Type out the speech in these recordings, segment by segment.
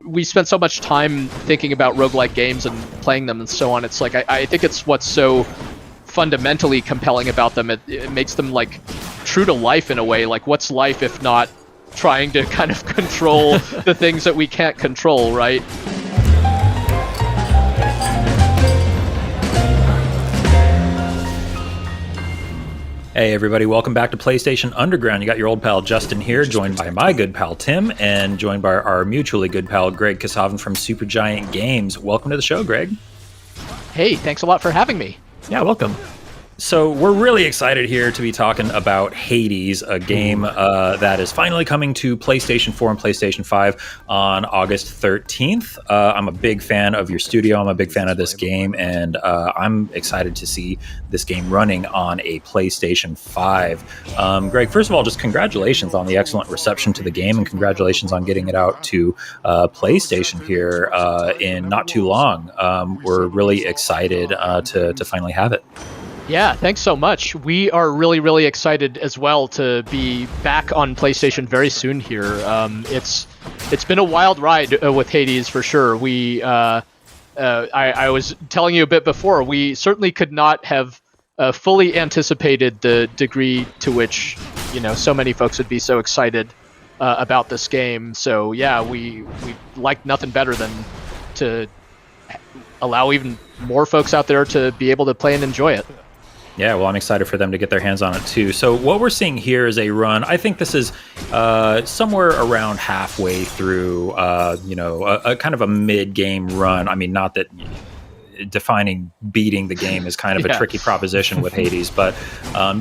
we spent so much time thinking about roguelike games and playing them and so on. It's like I think it's what's so fundamentally compelling about them. It makes them like true to life in a way. Like, what's life if not trying to kind of control the things that we can't control, right? Hey everybody, welcome back to PlayStation Underground. You got your old pal Justin here, joined by my good pal Tim, and joined by our mutually good pal Greg Kasavin from Supergiant Games. Welcome to the show, Greg. Hey, thanks a lot for having me. Yeah, welcome. So we're really excited here to be talking about Hades, a game that is finally coming to PlayStation 4 and PlayStation 5 on August 13th. I'm a big fan of your studio. I'm a big fan of this game, and I'm excited to see this game running on a PlayStation 5. Greg, first of all, just congratulations on the excellent reception to the game, and congratulations on getting it out to PlayStation here in not too long. We're really excited to finally have it. Yeah, thanks so much. We are really, really excited as well to be back on PlayStation very soon here. It's been a wild ride with Hades for sure. I was telling you a bit before, we certainly could not have fully anticipated the degree to which, so many folks would be so excited about this game. So yeah, we like nothing better than to allow even more folks out there to be able to play and enjoy it. Yeah, well, I'm excited for them to get their hands on it too. So what we're seeing here is a run. I think this is somewhere around halfway through, a kind of a mid-game run. I mean, not that defining beating the game is kind of a tricky proposition with Hades, but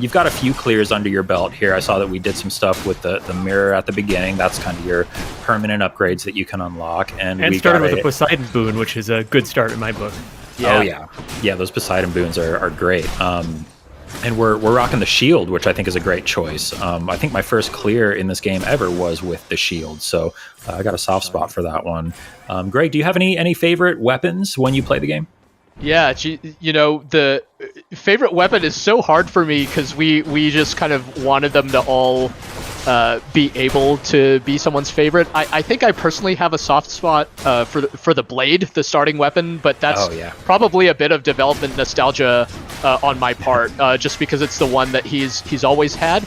you've got a few clears under your belt here. I saw that we did some stuff with the mirror at the beginning. That's kind of your permanent upgrades that you can unlock. And we started with the Poseidon boon, which is a good start in my book. Yeah. Oh yeah, those Poseidon boons are great. And we're rocking the shield, which I think is a great choice. I think my first clear in this game ever was with the shield, so I got a soft spot for that one. Greg, do you have any favorite weapons when you play the game? Yeah, the favorite weapon is so hard for me because we just kind of wanted them to all be able to be someone's favorite. I think I personally have a soft spot for the blade, the starting weapon, but that's probably a bit of development nostalgia on my part, just because it's the one that he's always had.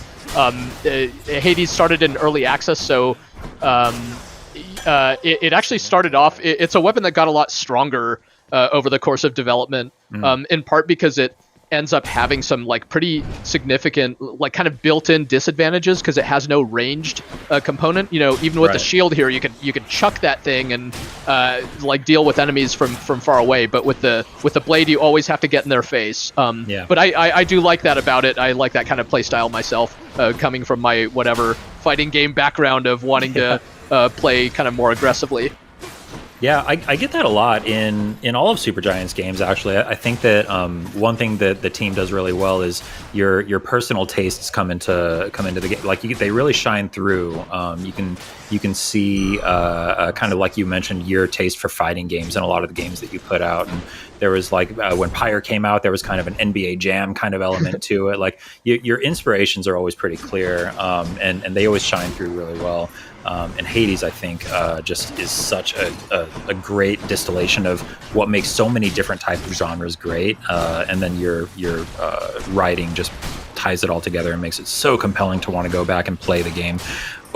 Hades started in early access, so it actually started off. It's a weapon that got a lot stronger over the course of development, in part because it ends up having some like pretty significant like kind of built-in disadvantages because it has no ranged component. Even with the shield here, you can chuck that thing and like deal with enemies from far away, but with the blade you always have to get in their face. But I do like that about it. I like that kind of play style myself, coming from my whatever fighting game background of wanting to play kind of more aggressively. Yeah, I get that a lot in all of Supergiant's games, actually. I think that one thing that the team does really well is your personal tastes come into the game. Like they really shine through. You can see kind of like you mentioned your taste for fighting games in a lot of the games that you put out. And there was like when Pyre came out, there was kind of an NBA Jam kind of element to it. Like your inspirations are always pretty clear, and they always shine through really well. And Hades, I think, just is such a great distillation of what makes so many different types of genres great. And then your writing just ties it all together and makes it so compelling to want to go back and play the game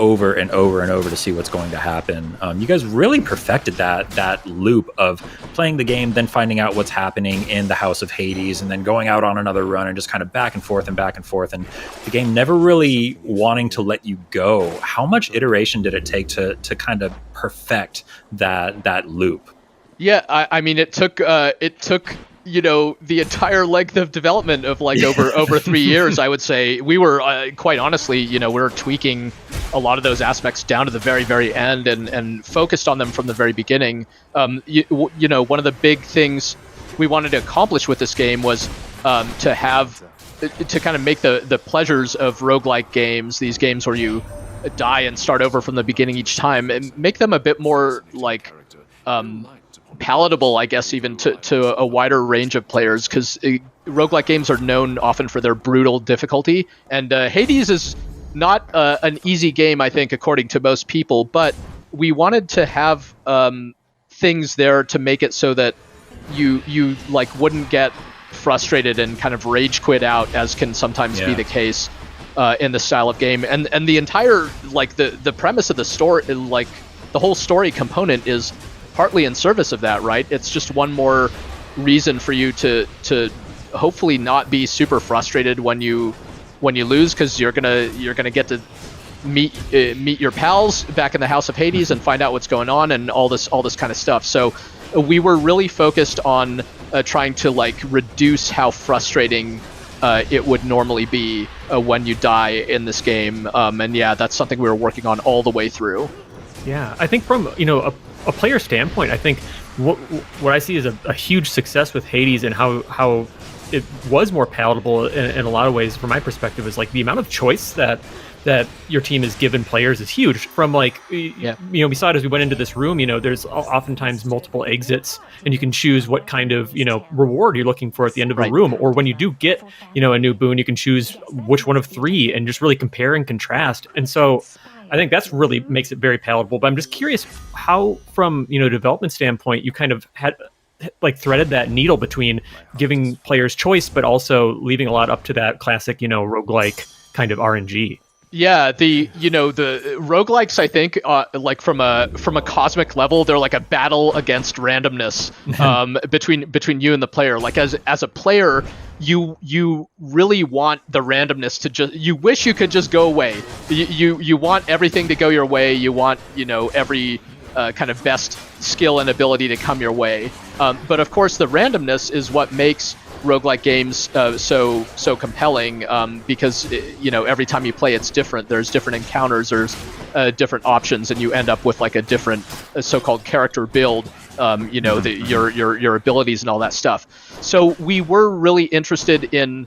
over and over and over to see what's going to happen. You guys really perfected that loop of playing the game, then finding out what's happening in the House of Hades, and then going out on another run and just kind of back and forth and back and forth, and the game never really wanting to let you go. How much iteration did it take to kind of perfect that loop? Yeah, I mean, it took the entire length of development of like over 3 years. I would say we were quite honestly, we were tweaking a lot of those aspects down to the very, very end and focused on them from the very beginning. One of the big things we wanted to accomplish with this game was to kind of make the pleasures of roguelike games, these games where you die and start over from the beginning each time, and make them a bit more like palatable, I guess, even to a wider range of players, because roguelike games are known often for their brutal difficulty, and Hades is not an easy game, I think, according to most people, but we wanted to have things there to make it so that you like wouldn't get frustrated and kind of rage quit out, as can sometimes be the case in the style of game. And the entire like the premise of the story, like the whole story component, is partly in service of that, right? It's just one more reason for you to hopefully not be super frustrated when you lose, because you're gonna get to meet your pals back in the House of Hades and find out what's going on and all this kind of stuff. So we were really focused on trying to like reduce how frustrating it would normally be when you die in this game. And yeah, that's something we were working on all the way through. Yeah, I think from a player standpoint, I think what I see as a huge success with Hades and how it was more palatable in a lot of ways from my perspective is like the amount of choice that your team is given players is huge. From like, we saw it as we went into this room, there's oftentimes multiple exits and you can choose what kind of, reward you're looking for at the end of a room. Or when you do get, a new boon, you can choose which one of three and just really compare and contrast. And so I think that's really makes it very palatable. But I'm just curious how, from, development standpoint, you kind of had like threaded that needle between giving players choice, but also leaving a lot up to that classic, roguelike kind of RNG. Yeah, the roguelikes, I think, like from a cosmic level, they're like a battle against randomness between you and the player. Like as a player, you really want the randomness to you wish you could just go away. You want everything to go your way. You want every kind of best skill and ability to come your way. But of course, the randomness is what makes roguelike games so compelling, because every time you play it's different. There's different encounters, there's different options, and you end up with like a different so-called character build, your abilities and all that stuff. So we were really interested in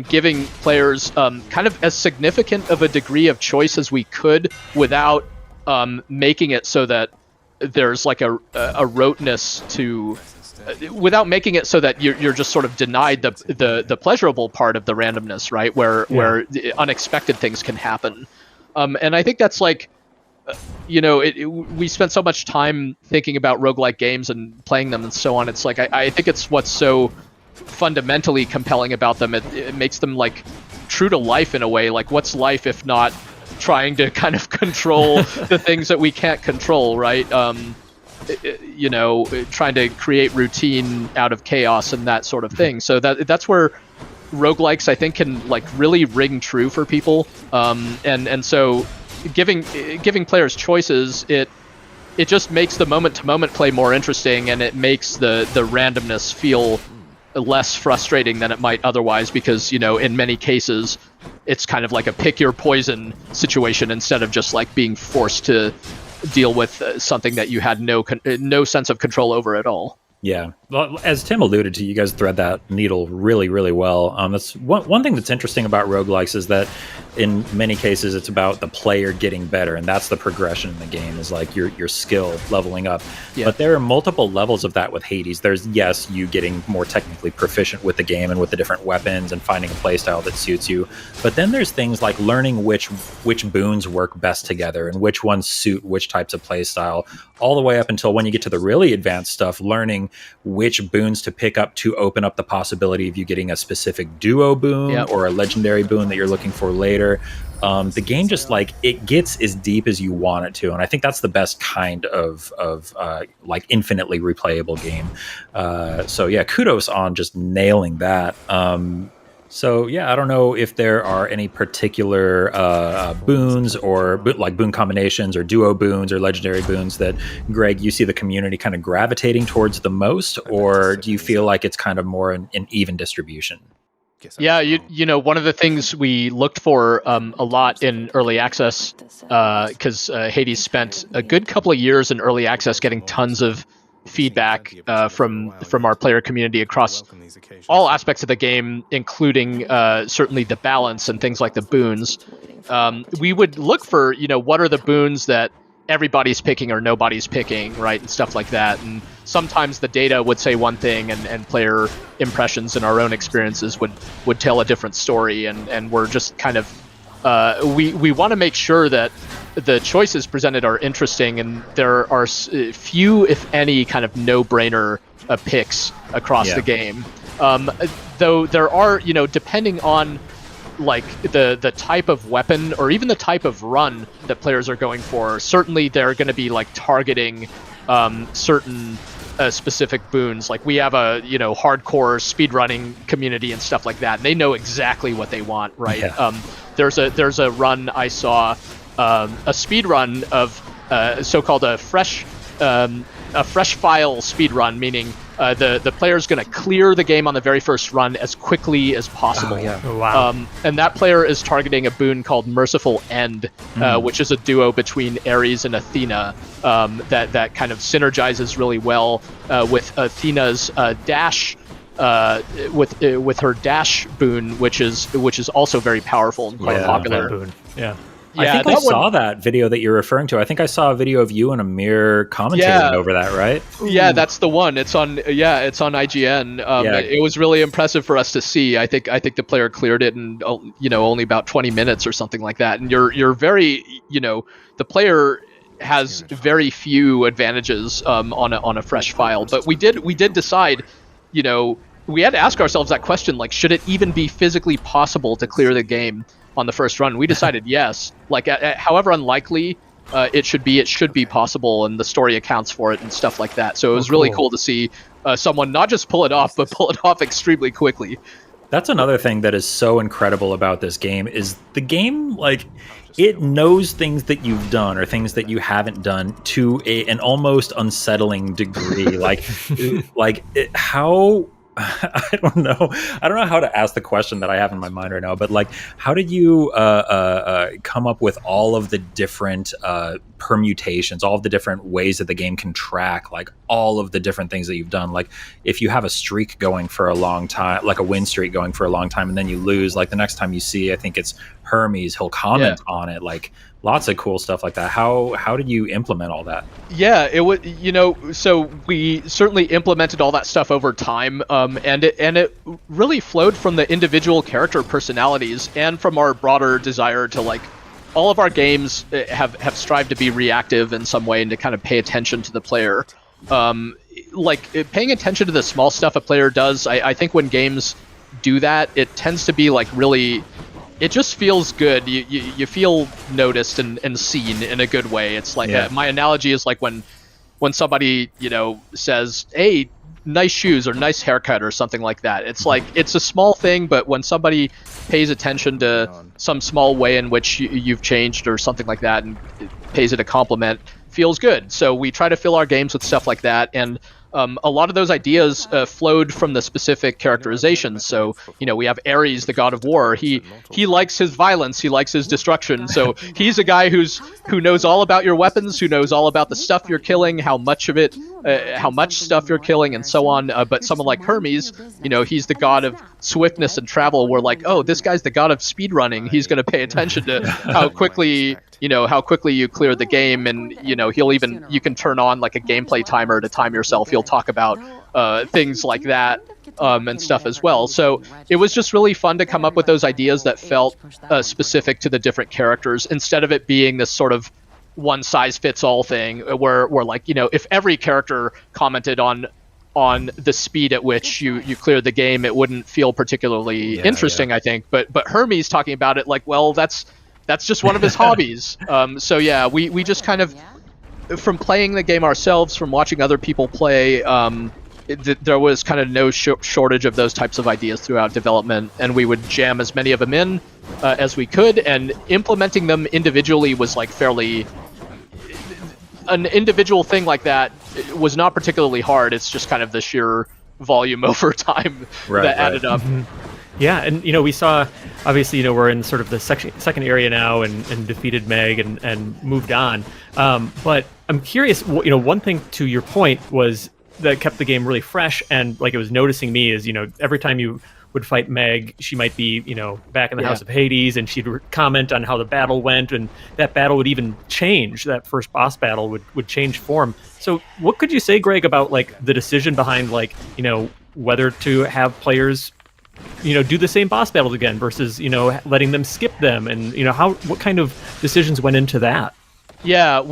giving players kind of as significant of a degree of choice as we could without making it so that there's like a roteness to, without making it so that you're just sort of denied the pleasurable part of the randomness, right? Where unexpected things can happen. And I think that's like, we spent so much time thinking about roguelike games and playing them and so on. It's like, I think it's what's so fundamentally compelling about them. It makes them like true to life in a way. Like, what's life if not trying to kind of control the things that we can't control, right? Trying to create routine out of chaos and that sort of thing. So that's where roguelikes, I think, can like really ring true for people. And so giving players choices, it just makes the moment to moment play more interesting, and it makes the randomness feel less frustrating than it might otherwise, because in many cases it's kind of like a pick your poison situation instead of just like being forced to deal with something that you had no sense of control over at all. Yeah. Well, as Tim alluded to, you guys thread that needle really, really well. That's one thing that's interesting about roguelikes is that in many cases it's about the player getting better, and that's the progression in the game, is like your skill leveling up. Yeah. But there are multiple levels of that with Hades. There's, yes, you getting more technically proficient with the game and with the different weapons and finding a playstyle that suits you. But then there's things like learning which boons work best together and which ones suit which types of playstyle, all the way up until when you get to the really advanced stuff, learning which boons to pick up to open up the possibility of you getting a specific duo boon or a legendary boon that you're looking for later. The game just like it gets as deep as you want it to, and I think that's the best kind of like infinitely replayable game. So yeah, kudos on just nailing that. So yeah, I don't know if there are any particular boons or like boon combinations or duo boons or legendary boons that, Greg, you see the community kind of gravitating towards the most, or do you feel like it's kind of more an even distribution? Yeah, one of the things we looked for a lot in early access, because Hades spent a good couple of years in early access getting tons of feedback from our player community across all aspects of the game, including certainly the balance and things like the boons. We would look for, what are the boons that everybody's picking or nobody's picking, right, and stuff like that. And sometimes the data would say one thing, and player impressions and our own experiences would tell a different story, and we're just kind of we want to make sure that the choices presented are interesting, and there are few, if any, kind of no-brainer picks across the game. Though there are, depending on like the type of weapon or even the type of run that players are going for, certainly they're going to be like targeting certain specific boons. Like we have a hardcore speedrunning community and stuff like that, and they know exactly what they want, right? There's a run I saw, a speed run of so-called a fresh file speed run, meaning the player's going to clear the game on the very first run as quickly as possible. Oh, wow. And that player is targeting a boon called Merciful End, which is a duo between Ares and Athena, that kind of synergizes really well with Athena's dash, with her dash boon, which is also very powerful and quite popular. Boon. I think I saw that video that you're referring to. I think I saw a video of you and Amir commentating over that, right? Yeah, that's the one. It's on IGN. It was really impressive for us to see. I think the player cleared it in only about 20 minutes or something like that. And you're very, the player has very few advantages on a fresh file. But we did decide, we had to ask ourselves that question, like, should it even be physically possible to clear the game on the first run? We decided yes. Like, however unlikely it should be possible, and the story accounts for it and stuff like that. So it was really cool to see someone not just pull it off, but pull it off extremely quickly. That's another thing that is so incredible about this game, is the game, like, it knows things that you've done or things that you haven't done to an almost unsettling degree. How... I don't know how to ask the question that I have in my mind right now, but like, how did you come up with all of the different permutations, all of the different ways that the game can track, like all of the different things that you've done? Like, if you have a streak going for a long time, like a win streak going for a long time, and then you lose, like the next time you see, I think it's Hermes, he'll comment on it, like lots of cool stuff like that. How did you implement all that? Yeah, it was, so we certainly implemented all that stuff over time, and it really flowed from the individual character personalities and from our broader desire to, like, all of our games have strived to be reactive in some way and to kind of pay attention to the player. Like, paying attention to the small stuff a player does, I think when games do that, it tends to be like really... It just feels good. You feel noticed and seen in a good way. It's like my analogy is like when somebody says, "Hey, nice shoes" or "nice haircut" or something like that. It's like, it's a small thing, but when somebody pays attention to some small way in which you've changed or something like that and pays it a compliment, feels good. So we try to fill our games with stuff like that, and a lot of those ideas flowed from the specific characterizations. So, we have Ares, the god of war. He likes his violence. He likes his destruction. So he's a guy who knows all about your weapons, who knows all about the stuff you're killing, how much stuff you're killing, and so on. But someone like Hermes, he's the god of swiftness and travel. We're like, oh, this guy's the god of speedrunning. He's going to pay attention to how quickly you clear the game, and you can turn on like a gameplay timer to time yourself. He'll talk about things like that and stuff as well. So it was just really fun to come up with those ideas that felt specific to the different characters, instead of it being this sort of one size fits all thing where like, if every character commented on the speed at which you cleared the game, it wouldn't feel particularly interesting, I think. But Hermes talking about it, like, well, that's just one of his hobbies. So yeah, we just kind of, from playing the game ourselves, from watching other people play, there was kind of no shortage of those types of ideas throughout development, and we would jam as many of them in as we could, and implementing them individually was like fairly... An individual thing like that was not particularly hard. It's just kind of the sheer volume over time that added up. Yeah, and we saw, obviously, we're in sort of the second area now, and defeated Meg and moved on. But I'm curious, one thing to your point was that kept the game really fresh, and like it was noticing me is, every time you would fight Meg, she might be, back in the House of Hades, and she'd comment on how the battle went, and that battle would even change. That first boss battle would change form. So what could you say, Greg, about like the decision behind, like, whether to have players do the same boss battles again versus letting them skip them, and what kind of decisions went into that? Yeah,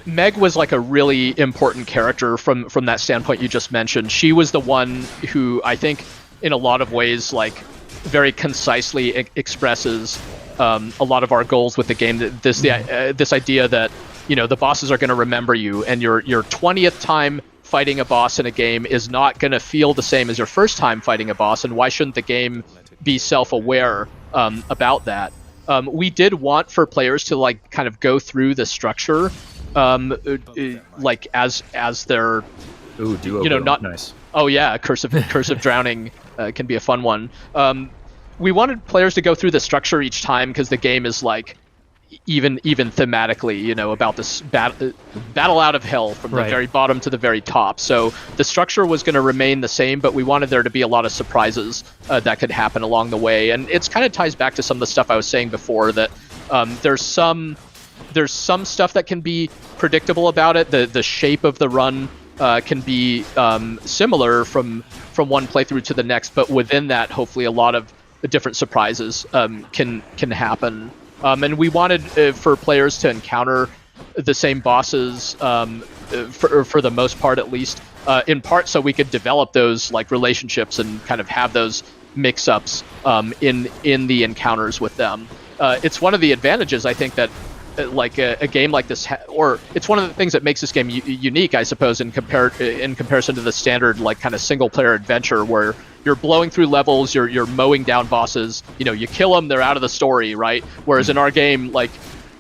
Meg was like a really important character from that standpoint you just mentioned. She was the one who I think in a lot of ways like very concisely expresses a lot of our goals with the game. This idea that the bosses are going to remember you, and your 20th time fighting a boss in a game is not going to feel the same as your first time fighting a boss, and why shouldn't the game be self-aware about that? We did want for players to like kind of go through the structure, like as they're, not nice. Oh yeah, curse of drowning can be a fun one. We wanted players to go through the structure each time because the game is like even thematically, about this battle out of hell from the very bottom to the very top. So the structure was going to remain the same, but we wanted there to be a lot of surprises that could happen along the way. And it's kind of ties back to some of the stuff I was saying before, that there's some stuff that can be predictable about it. The shape of the run can be similar from one playthrough to the next, but within that, hopefully a lot of different surprises can happen. And we wanted for players to encounter the same bosses for the most part, at least, in part so we could develop those like relationships and kind of have those mix-ups in the encounters with them. It's one of the advantages, I think, that like a game like this, or it's one of the things that makes this game unique, I suppose, in comparison to the standard like kind of single-player adventure where you're blowing through levels, you're mowing down bosses, you kill them, they're out of the story, right? Whereas in our game, like,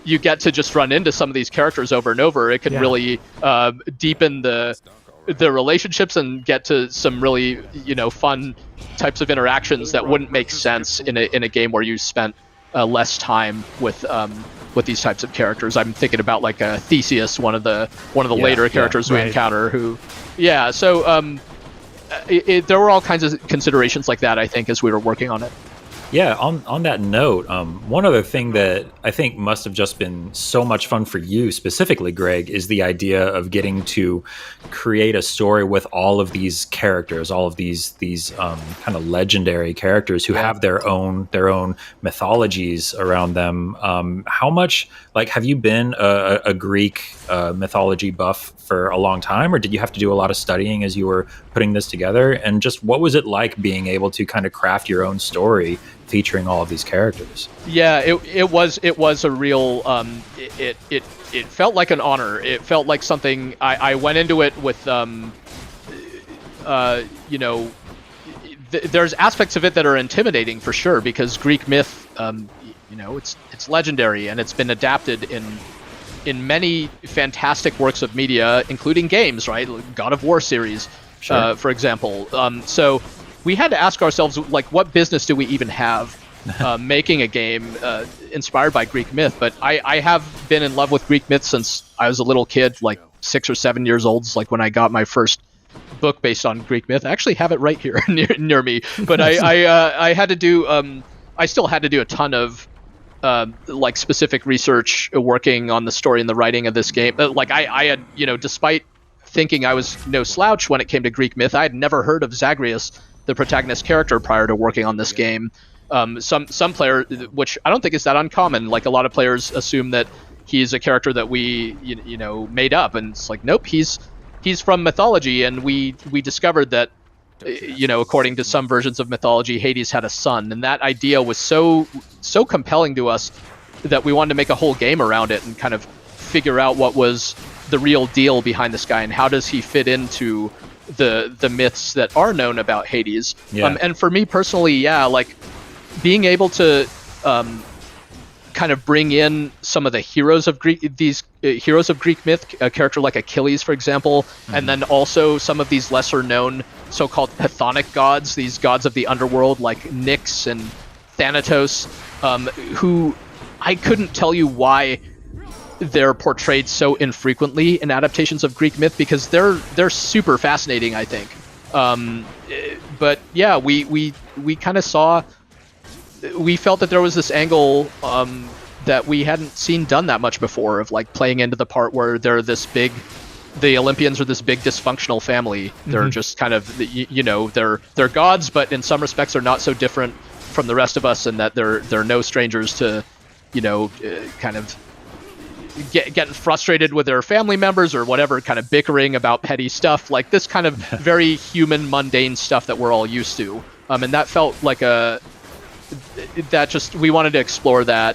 you get to just run into some of these characters over and over. It can really deepen the relationships and get to some really fun types of interactions that wouldn't make sense in a game where you spent less time with these types of characters. I'm thinking about like Theseus, one of the later characters we encounter, who there were all kinds of considerations like that, I think, as we were working on it. Yeah, on that note, one other thing that I think must have just been so much fun for you specifically, Greg, is the idea of getting to create a story with all of these characters, all of these kind of legendary characters who have their own mythologies around them. How much, like, have you been a Greek mythology buff for a long time, or did you have to do a lot of studying as you were putting this together? And just what was it like being able to kind of craft your own story featuring all of these characters? Yeah, it was a real it felt like an honor. It felt like something I went into it with there's aspects of it that are intimidating for sure, because Greek myth it's legendary, and it's been adapted in many fantastic works of media, including games, right? God of War series, for example. So we had to ask ourselves, like, what business do we even have making a game inspired by Greek myth? But I have been in love with Greek myth since I was a little kid, like 6 or 7 years old. It's like when I got my first book based on Greek myth. I actually have it right here near me. But I had to do I still had to do a ton of like specific research working on the story and the writing of this game. Like I had, despite thinking I was no slouch when it came to Greek myth, I had never heard of Zagreus, the protagonist character, prior to working on this game. Some player, which I don't think is that uncommon, like a lot of players assume that he's a character that we made up, and it's like, nope, he's from mythology, and we discovered that according to some versions of mythology, Hades had a son, and that idea was so compelling to us that we wanted to make a whole game around it and kind of figure out what was the real deal behind this guy and how does he fit into the myths that are known about Hades. And for me personally, like being able to kind of bring in some of the heroes of Greek myth, a character like Achilles, for example, and then also some of these lesser known so-called chthonic gods, these gods of the underworld like Nyx and Thanatos, who I couldn't tell you why they're portrayed so infrequently in adaptations of Greek myth, because they're super fascinating, I think. But yeah, we kind of we felt that there was this angle that we hadn't seen done that much before, of like playing into the part where they're this big the Olympians are this big dysfunctional family. They're just kind of, they're gods, but in some respects they're not so different from the rest of us, and that they're no strangers to, kind of getting frustrated with their family members or whatever, kind of bickering about petty stuff, like this kind of very human, mundane stuff that we're all used to. And that felt like we wanted to explore that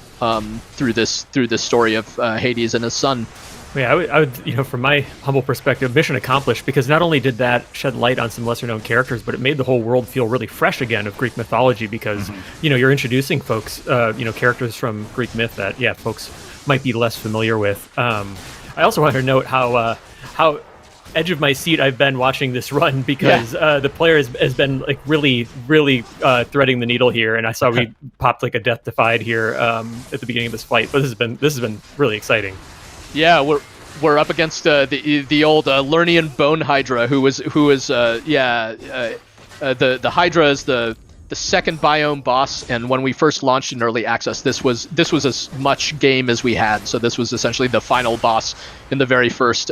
through this story of Hades and his son. Yeah, I would, from my humble perspective, mission accomplished, because not only did that shed light on some lesser-known characters, but it made the whole world feel really fresh again of Greek mythology, because, you're introducing folks, characters from Greek myth that, folks might be less familiar with. I also wanted to note how edge of my seat I've been watching this run, because the player has been like really threading the needle here, and I saw we popped like a death defied here at the beginning of this fight, but this has been really exciting. Yeah, we're up against the old Lernian Bone Hydra, who is the Hydra is the second biome boss, and when we first launched in early access, this was as much game as we had. So this was essentially the final boss in the very first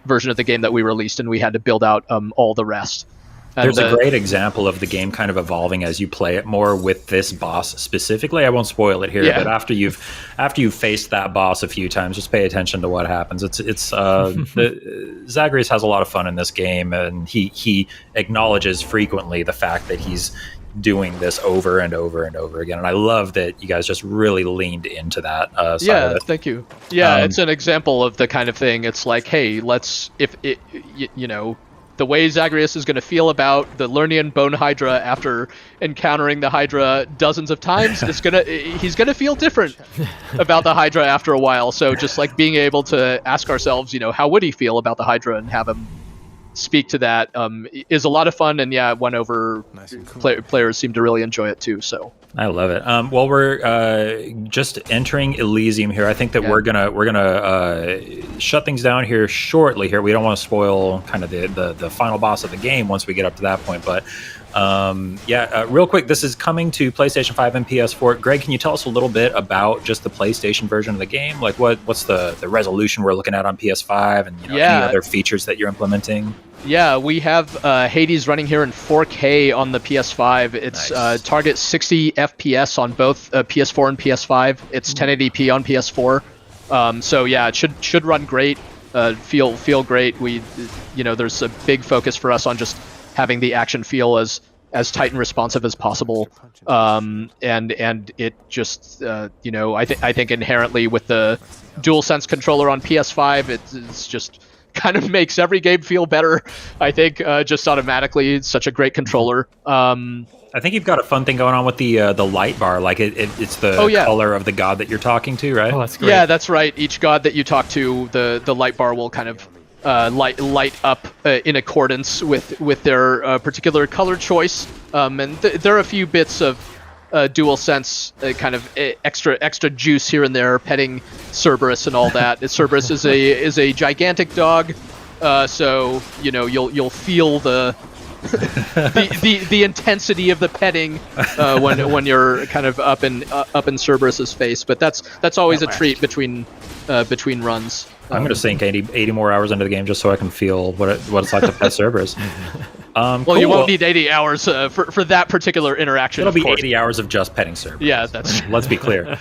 version of the game that we released, and we had to build out all the rest. And there's a great example of the game kind of evolving as you play it more with this boss specifically. I won't spoil it here, but after you've faced that boss a few times, just pay attention to what happens. Zagreus has a lot of fun in this game, and he acknowledges frequently the fact that he's doing this over and over and over again, and I love that you guys just really leaned into that side of it. Thank you. It's an example of the kind of thing. It's like, hey, the way Zagreus is going to feel about the Lernian Bone Hydra after encountering the Hydra dozens of times, he's gonna feel different about the Hydra after a while. So just like being able to ask ourselves, how would he feel about the Hydra, and have him speak to that is a lot of fun. And it went over. Nice and cool. Players seem to really enjoy it too. So I love it. Well, we're just entering Elysium here. I think that we're gonna shut things down here shortly. Here, we don't want to spoil kind of the final boss of the game once we get up to that point. But real quick, this is coming to PlayStation 5 and PS4. Greg, can you tell us a little bit about just the PlayStation version of the game? Like, what's the resolution we're looking at on PS5, and any other features that you're implementing? Yeah, we have Hades running here in 4K on the PS5. It's nice. Target 60 FPS on both PS4 and PS5. It's 1080p on PS4. It should run great. Feel great. There's a big focus for us on just having the action feel as tight and responsive as possible. And it just I think inherently with the DualSense controller on PS5, it's just kind of makes every game feel better. I think just automatically. It's such a great controller. I think you've got a fun thing going on with the light bar. Like it's the color of the god that you're talking to, right? Oh, that's great. Yeah, that's right. Each god that you talk to, the light bar will kind of light up in accordance with their particular color choice. And there are a few bits of DualSense kind of extra juice here and there, petting Cerberus and all that. Cerberus is a gigantic dog, so you'll feel the the intensity of the petting when you're kind of up in Cerberus's face. But that's always a treat between runs. I'm going to sink 80 more hours into the game just so I can feel what it's like to pet Cerberus. Well, you won't need 80 hours for that particular interaction. It'll be 80 hours of just petting Cerberus. Yeah, that's. Let's be clear.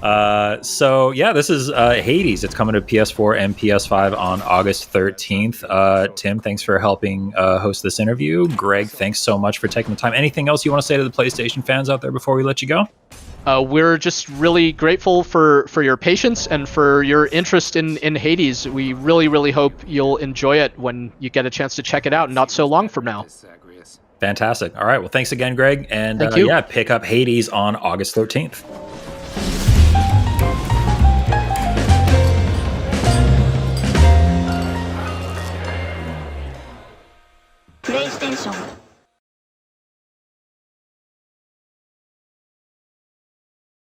This is Hades. It's coming to PS4 and PS5 on August 13th. Tim, thanks for helping host this interview. Greg, thanks so much for taking the time. Anything else you want to say to the PlayStation fans out there before we let you go? We're just really grateful for your patience and for your interest in Hades. We really, really hope you'll enjoy it when you get a chance to check it out not so long from now. Fantastic. All right. Well, thanks again, Greg. And Thank you. Pick up Hades on August 13th. PlayStation